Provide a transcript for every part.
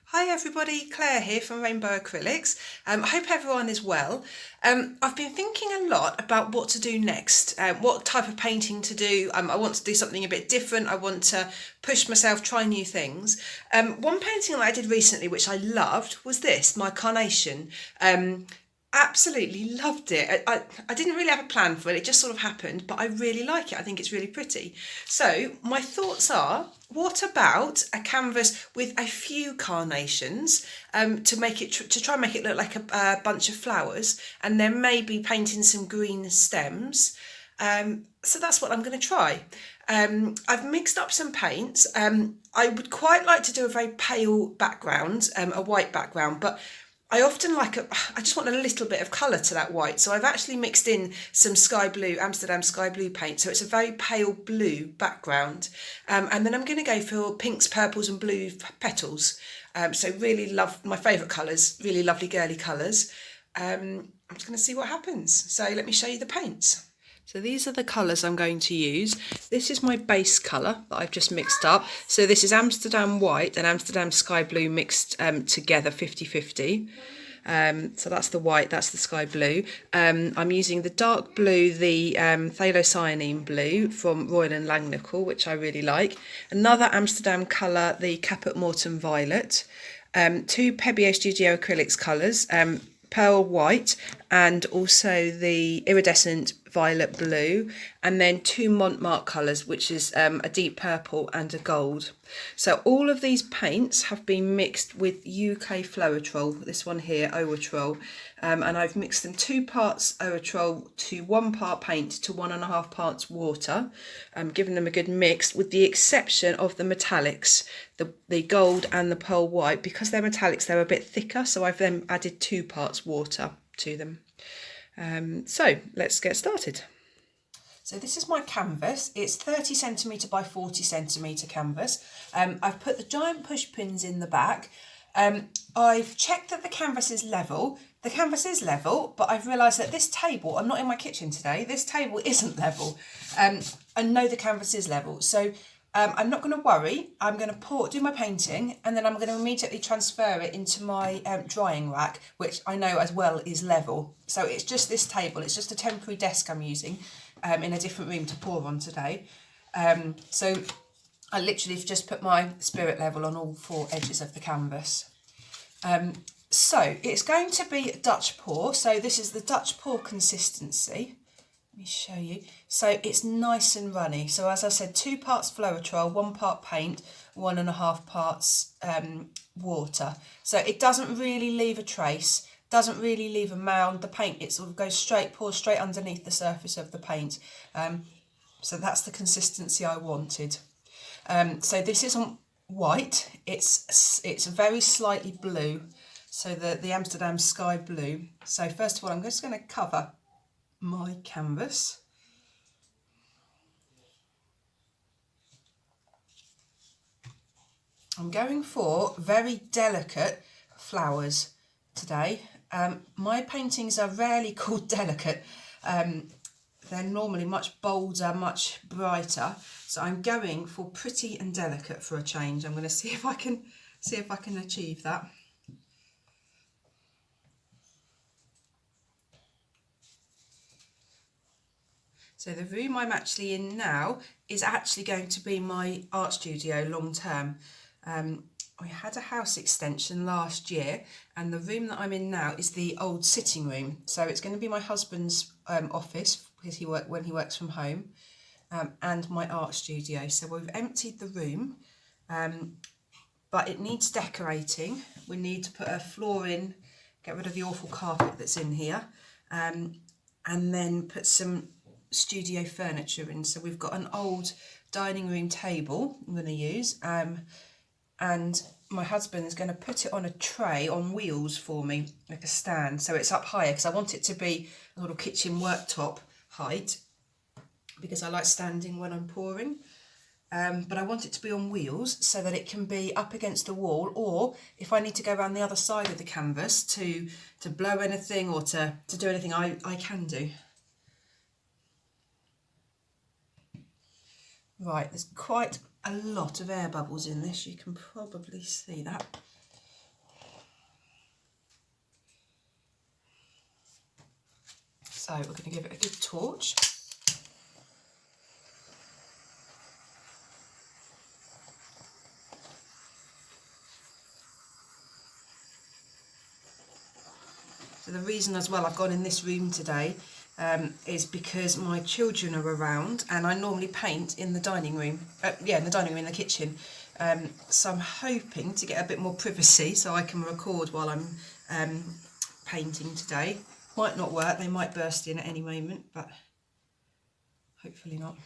Hi everybody, Claire here from Rainbow Acrylics. I hope everyone is well. I've been thinking a lot about what to do next, what type of painting to do. I want to do something a bit different. I want to push myself, try new things. One painting that I did recently, which I loved, was this, my carnation. Absolutely loved it. I didn't really have a plan for it, it just sort of happened, but I really like it. I think it's really pretty. So my thoughts are, what about a canvas with a few carnations to make it to try and make it look like a bunch of flowers, and then maybe painting some green stems. So that's what I'm going to try. I've mixed up some paints. I would quite like to do a very pale background, a white background, but I often I just want a little bit of colour to that white. So I've actually mixed in some sky blue, Amsterdam sky blue paint. So it's a very pale blue background. And then I'm going to go for pinks, purples and blue petals. So really love my favourite colours, really lovely girly colours. I'm just going to see what happens. So let me show you the paints. So these are the colours I'm going to use. This is my base colour that I've just mixed up. So this is Amsterdam white and Amsterdam sky blue mixed together 50-50. So that's the white, that's the sky blue. I'm using the dark blue, the phthalocyanine blue from Royal and Langnickel, which I really like. Another Amsterdam colour, the Caput Morton violet. Two Pea Bouquet Studio acrylics colours, pearl white and also the iridescent violet blue, and then two Montmartre colours, which is a deep purple and a gold. So all of these paints have been mixed with UK floetrol, this one here, Owatrol, and I've mixed them 2 parts Owatrol to 1 part paint to 1.5 parts water, giving them a good mix, with the exception of the metallics, the gold and the pearl white. Because they're metallics, they're a bit thicker, so I've then added 2 parts water to them. So let's get started. So this is my canvas. It's 30cm by 40cm canvas. I've put the giant push pins in the back. I've checked that the canvas is level. The canvas is level, but I've realised that this table, I'm not in my kitchen today, this table isn't level. I know the canvas is level, so I'm not going to worry. I'm going to do my painting, and then I'm going to immediately transfer it into my drying rack, which I know as well is level. So it's just this table, it's just a temporary desk I'm using in a different room to pour on today. So I literally have just put my spirit level on all 4 edges of the canvas. So it's going to be Dutch pour. So this is the Dutch pour consistency. Let me show you. So it's nice and runny. So as I said, 2 parts floetrol, 1 part paint, 1.5 parts water. So it doesn't really leave a trace, doesn't really leave a mound. The paint, it sort of goes straight, pours straight underneath the surface of the paint. So that's the consistency I wanted. So this isn't white, it's very slightly blue. So the Amsterdam sky blue. So first of all, I'm just going to cover my canvas. I'm going for very delicate flowers today. My paintings are rarely called delicate. They're normally much bolder, much brighter. So I'm going for pretty and delicate for a change. I'm going to see if I can achieve that. So the room I'm actually in now is actually going to be my art studio long term. I had a house extension last year, and the room that I'm in now is the old sitting room. So it's going to be my husband's office, because when he works from home, and my art studio. So we've emptied the room, but it needs decorating. We need to put a floor in, get rid of the awful carpet that's in here, and then put some studio furniture in. So we've got an old dining room table I'm going to use, and my husband is going to put it on a tray on wheels for me, like a stand, so it's up higher, because I want it to be a little kitchen worktop height, because I like standing when I'm pouring. But I want it to be on wheels so that it can be up against the wall, or if I need to go around the other side of the canvas to blow anything or to do anything, I can do. Right, there's quite a lot of air bubbles in this, you can probably see that. So we're going to give it a good torch. So the reason as well I've gone in this room today is because my children are around, and I normally paint in the dining room, in the dining room, in the kitchen. So I'm hoping to get a bit more privacy so I can record while I'm painting today. Might not work, they might burst in at any moment, but hopefully not.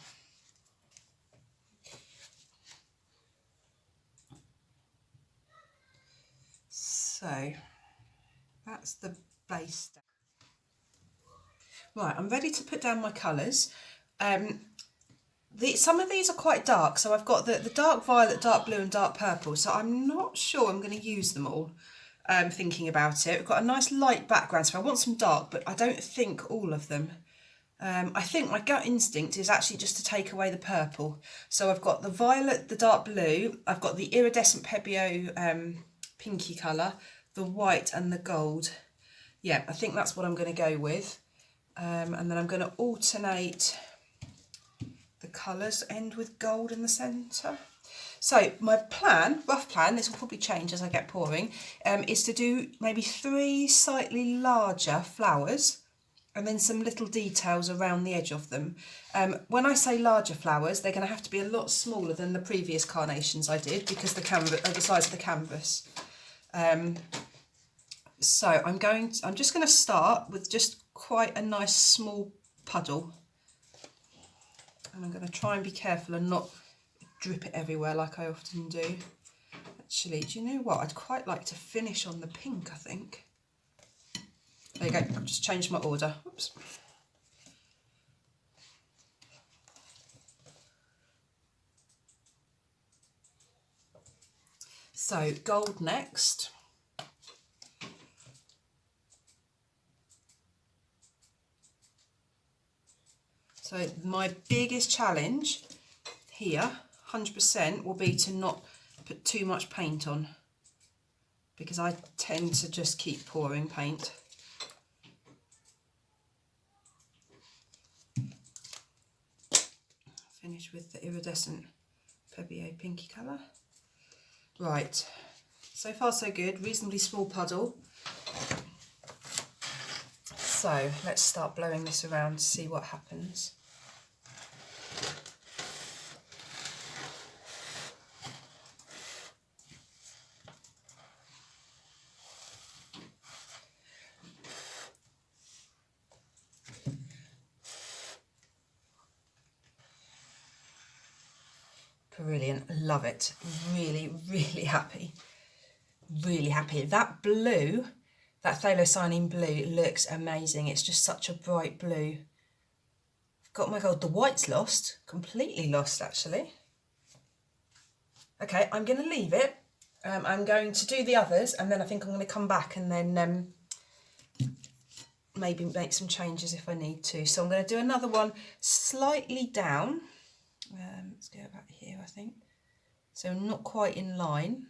So that's the base. Right, I'm ready to put down my colours. Some of these are quite dark, so I've got the dark violet, dark blue and dark purple, so I'm not sure I'm going to use them all, thinking about it. We've got a nice light background, so I want some dark, but I don't think all of them. I think my gut instinct is actually just to take away the purple. So I've got the violet, the dark blue, I've got the iridescent Pea pinky colour, the white and the gold. Yeah, I think that's what I'm going to go with. And then I'm going to alternate the colours, end with gold in the centre. So my plan, rough plan, this will probably change as I get pouring, is to do maybe 3 slightly larger flowers and then some little details around the edge of them. When I say larger flowers, they're going to have to be a lot smaller than the previous carnations I did because the size of the canvas. So I'm just going to start with just quite a nice small puddle. And I'm going to try and be careful and not drip it everywhere like I often do. Actually, do you know what? I'd quite like to finish on the pink, I think. There you go, I've just changed my order. Oops. So, gold next. So my biggest challenge here, 100%, will be to not put too much paint on, because I tend to just keep pouring paint. Finish with the iridescent Pea pinky colour. Right, so far so good, reasonably small puddle. So let's start blowing this around to see what happens. Brilliant, love it. Really, really happy. Really happy. That blue, that phthalocyanine blue looks amazing. It's just such a bright blue. I've got my gold. The white's lost, completely lost actually. Okay, I'm going to leave it. I'm going to do the others and then I think I'm going to come back and then maybe make some changes if I need to. So I'm going to do another one slightly down. Let's go about here, I think. So not quite in line.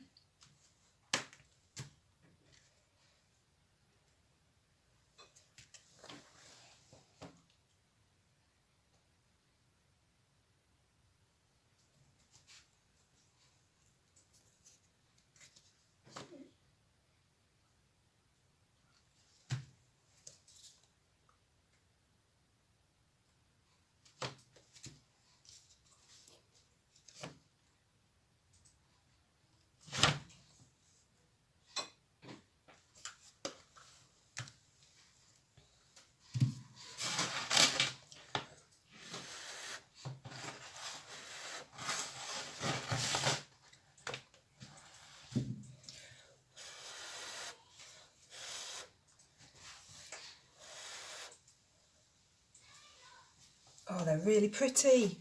Oh, they're really pretty.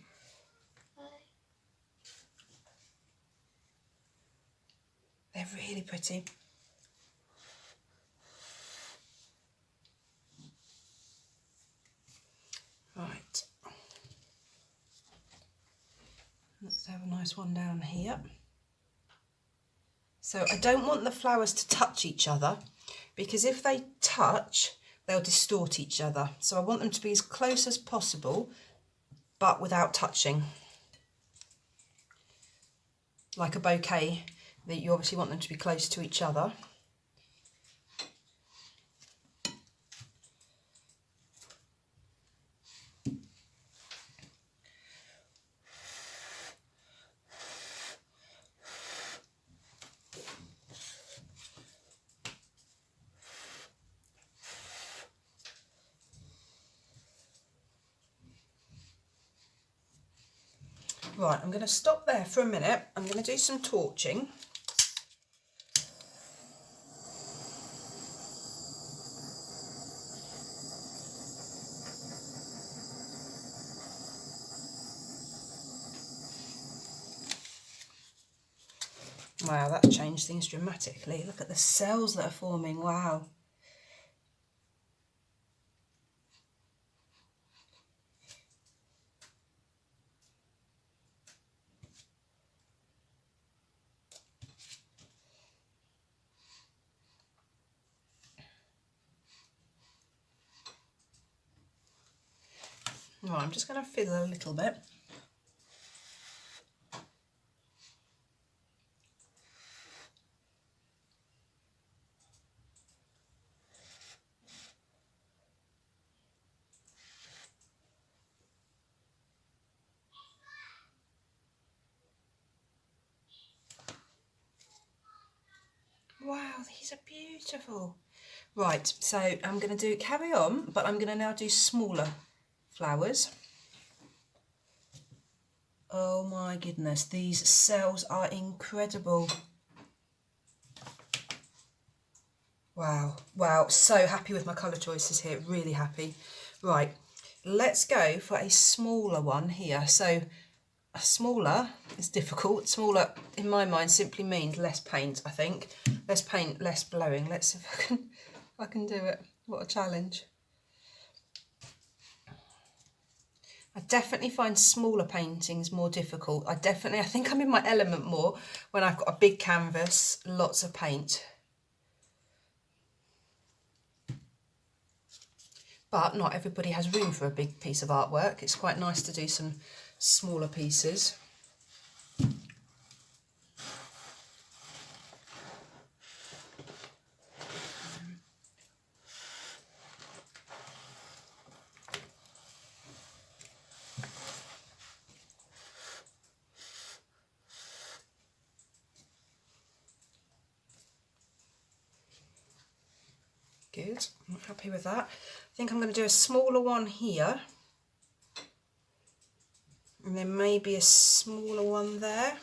They're really pretty. Right. Let's have a nice one down here. So I don't want the flowers to touch each other, because if they touch, they'll distort each other. So I want them to be as close as possible, but without touching. Like a bouquet, that you obviously want them to be close to each other. Right, I'm going to stop there for a minute. I'm going to do some torching. Wow, that's changed things dramatically. Look at the cells that are forming, wow. Right, I'm just going to fiddle a little bit. Wow, these are beautiful. Right, so I'm going to carry on, but I'm going to now do smaller flowers. Oh my goodness, these cells are incredible. Wow, wow, so happy with my colour choices here, really happy. Right, let's go for a smaller one here. So a smaller is difficult. Smaller, in my mind, simply means less paint, I think. Less paint, less blowing. Let's see if I can do it. What a challenge. I definitely find smaller paintings more difficult. I think I'm in my element more when I've got a big canvas, lots of paint. But not everybody has room for a big piece of artwork. It's quite nice to do some smaller pieces. Good, I'm happy with that. I think I'm going to do a smaller one here. And then maybe a smaller one there.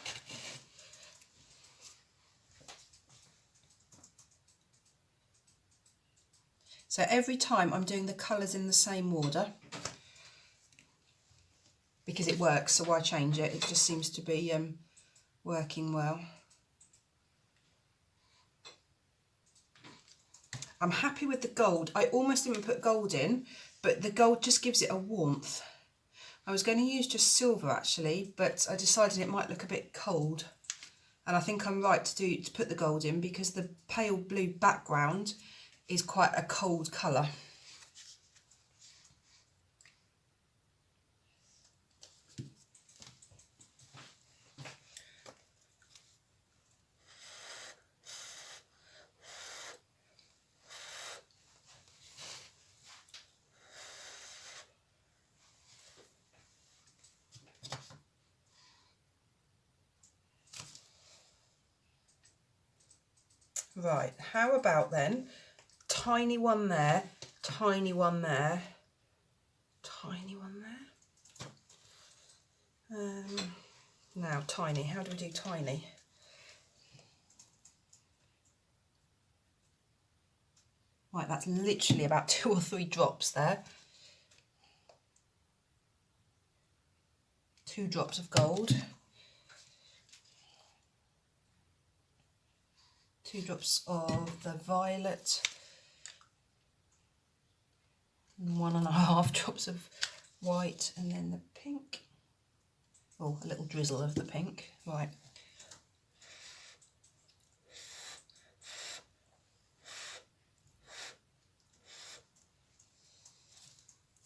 So every time I'm doing the colours in the same order, because it works, so why change it? It just seems to be working well. I'm happy with the gold. I almost didn't put gold in, but the gold just gives it a warmth. I was going to use just silver actually, but I decided it might look a bit cold. And I think I'm right to put the gold in because the pale blue background is quite a cold colour. Right, how about then, tiny one there, tiny one there, tiny one there. Now tiny, how do we do tiny? Right, that's literally about 2 or 3 drops there. 2 drops of gold. 2 drops of the violet. And 1.5 drops of white, and then the pink. Oh, a little drizzle of the pink. Right.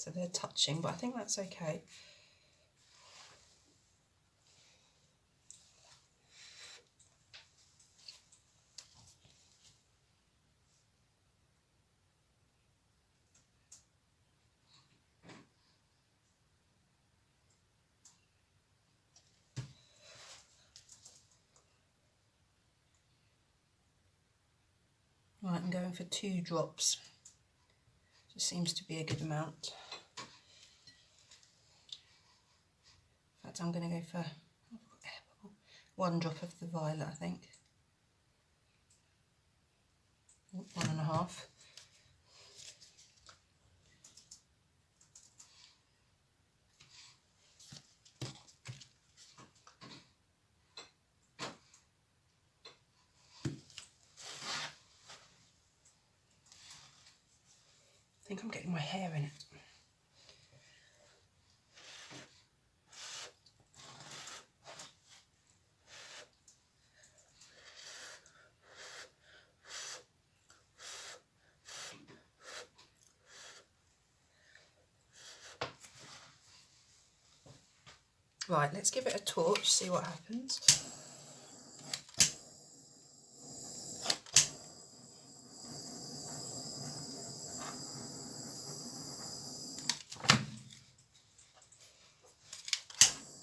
so they're touching, but I think that's okay. Right, I'm going for 2 drops. Just seems to be a good amount. In fact, I'm going to go for 1 drop of the violet, I think. 1.5. I think I'm getting my hair in it. Right, let's give it a torch, see what happens.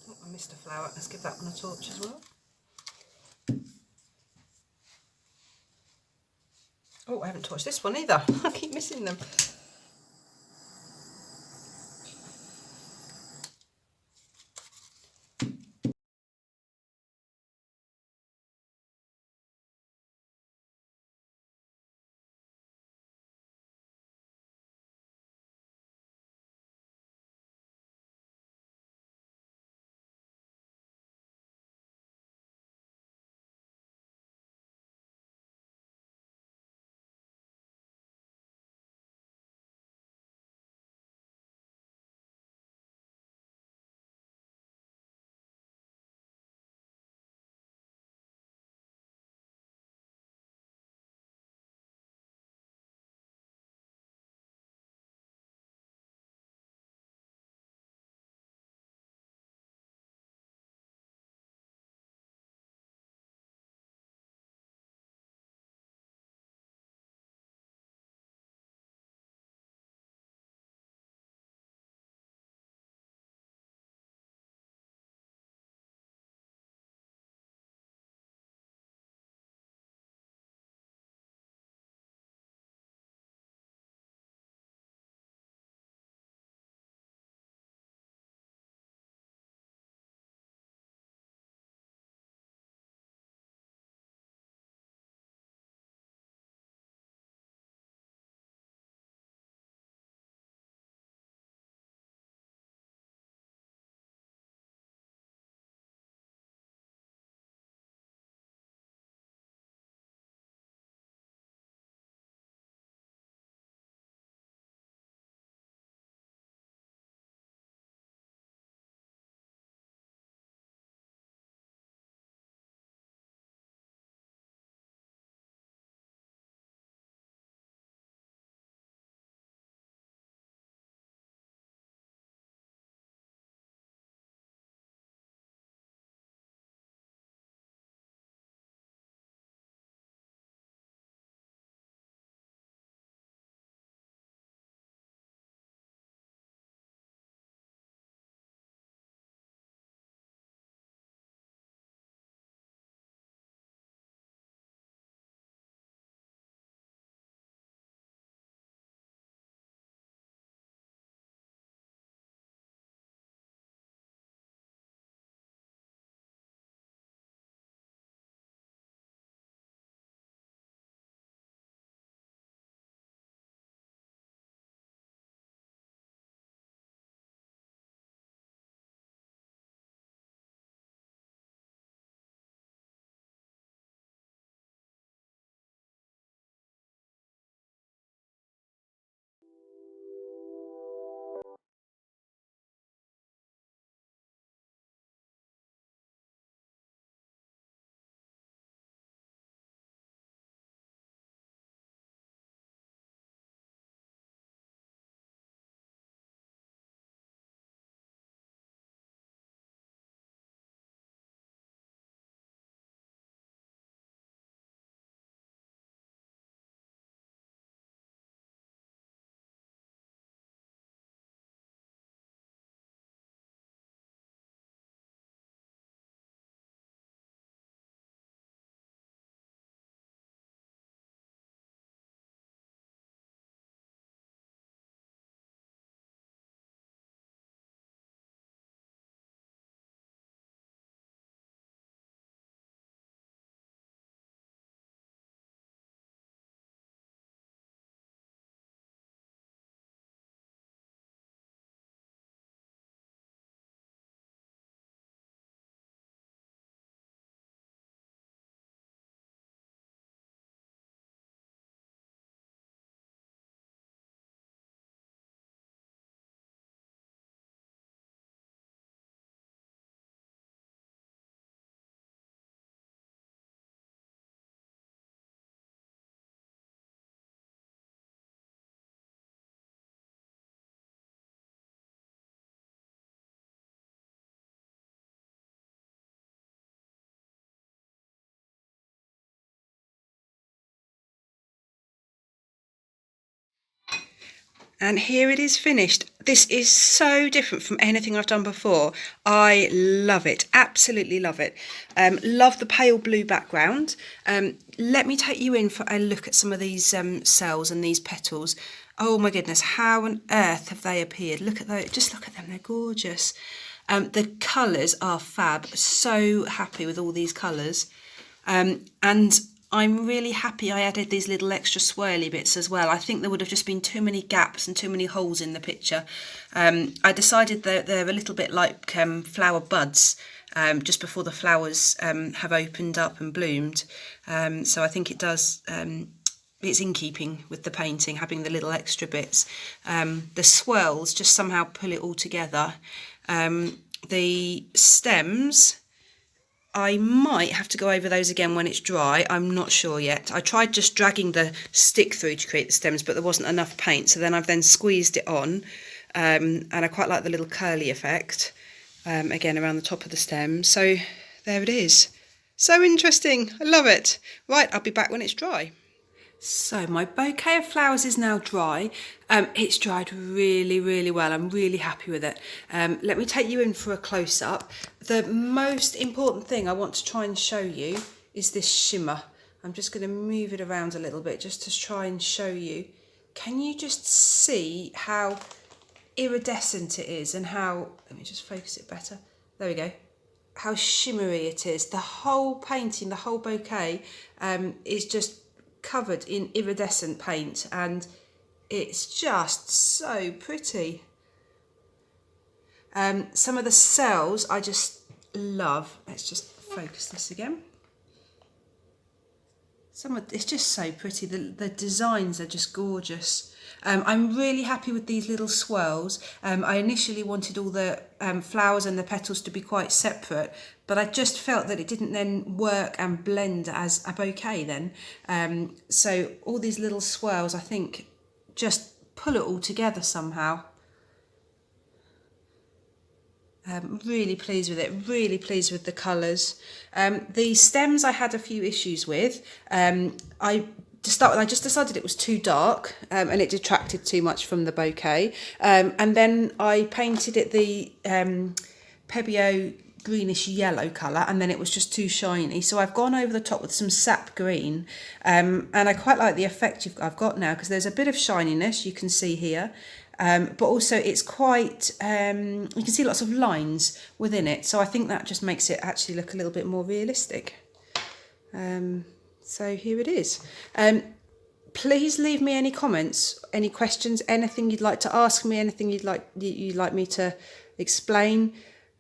Oh, I missed a flower. Let's give that one a torch as well. Oh, I haven't torched this one either. I keep missing them. And here it is finished. This is so different from anything I've done before. I love it, absolutely love it. Love the pale blue background. Let me take you in for a look at some of these cells and these petals. Oh my goodness, how on earth have they appeared? Look at those, just look at them, they're gorgeous. The colours are fab, so happy with all these colours. And I'm really happy I added these little extra swirly bits as well. I think there would have just been too many gaps and too many holes in the picture. I decided that they're a little bit like flower buds, just before the flowers have opened up and bloomed. So I think it does, it's in keeping with the painting, having the little extra bits. The swirls just somehow pull it all together. The stems, I might have to go over those again when it's dry. I'm not sure yet. I tried just dragging the stick through to create the stems, but there wasn't enough paint. So then I've then squeezed it on, and I quite like the little curly effect, again, around the top of the stem. So there it is. So interesting. I love it. Right, I'll be back when it's dry. So my bouquet of flowers is now dry. It's dried really, really well. I'm really happy with it. Let me take you in for a close-up. The most important thing I want to try and show you is this shimmer. I'm just going to move it around a little bit just to try and show you. Can you just see how iridescent it is and how, let me just focus it better. There we go. How shimmery it is. The whole painting, the whole bouquet is just covered in iridescent paint, and it's just so pretty. Some of the cells I just love. Let's just focus this again. It's just so pretty. The designs are just gorgeous. I'm really happy with these little swirls. I initially wanted all the flowers and the petals to be quite separate, but I just felt that it didn't then work and blend as a bouquet then. So all these little swirls, I think, just pull it all together somehow. Really pleased with it, really pleased with the colours. The stems I had a few issues with. I just decided it was too dark, and it detracted too much from the bouquet. And then I painted it the Pea greenish yellow colour, and then it was just too shiny. So I've gone over the top with some sap green, and I quite like the effect I've got now, because there's a bit of shininess you can see here. But also it's quite, you can see lots of lines within it. So I think that just makes it actually look a little bit more realistic. So here it is. Please leave me any comments, any questions, anything you'd like to ask me, anything you'd like me to explain.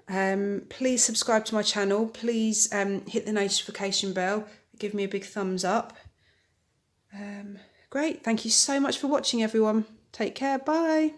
Please subscribe to my channel. Please hit the notification bell. Give me a big thumbs up. Great. Thank you so much for watching, everyone. Take care. Bye.